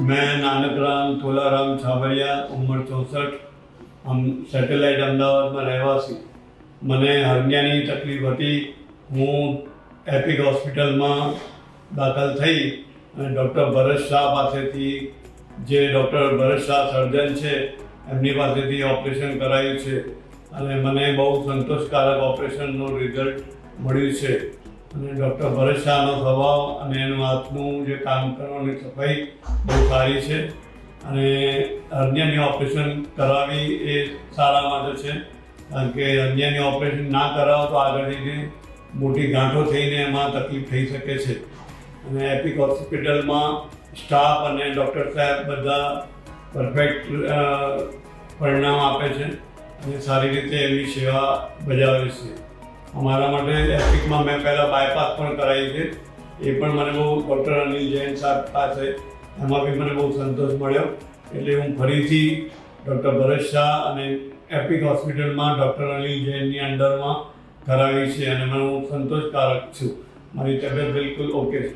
मैं नानकराम तोलाराम छाबरिया उम्र 64 हम સેટેલાઇટ અમદાવાદમાં રહેવાસી। મને હરનિયાની તકલીફ હતી। હું એપિક હોસ્પિટલમાં દાખલ થઈ અને ડૉક્ટર ભરત શાહ પાસેથી, જે ડૉક્ટર ભરત શાહ સર્જન છે, એમની પાસેથી ઓપરેશન કરાયું છે અને મને બહુ સંતોષકારક ઓપરેશનનું રિઝલ્ટ મળ્યું છે। અને ડૉક્ટર ભરત શાહનો સ્વભાવ અને એનું હાથનું જે કામ કરવાની સફાઈ બહુ સારી છે અને હરનિયાની ઓપરેશન કરાવી એ સારા માટે છે, કારણ કે હરનિયાની ઓપરેશન ના કરાવો તો આગળ જઈને મોટી ગાંઠો થઈને એમાં તકલીફ થઈ શકે છે। અને એપિક હોસ્પિટલમાં સ્ટાફ અને ડૉક્ટર સાહેબ બધા પરફેક્ટ પરિણામ આપે છે અને સારી રીતે એમની સેવા બજાવે છે। અમારા માટે એપિકમાં મેં પહેલાં બાયપાસ પણ કરાવી છે, એ પણ મને બહુ ડૉક્ટર અનિલ જૈન સાહેબ પાસે એમાં બી મને બહુ સંતોષ મળ્યો। એટલે હું ફરીથી ડૉક્ટર ભરત શાહ અને એપિક હોસ્પિટલમાં ડૉક્ટર અનિલ જૈનની અંડરમાં કરાવી છે અને હું સંતોષકારક છું। મારી તબિયત બિલકુલ ઓકે છે।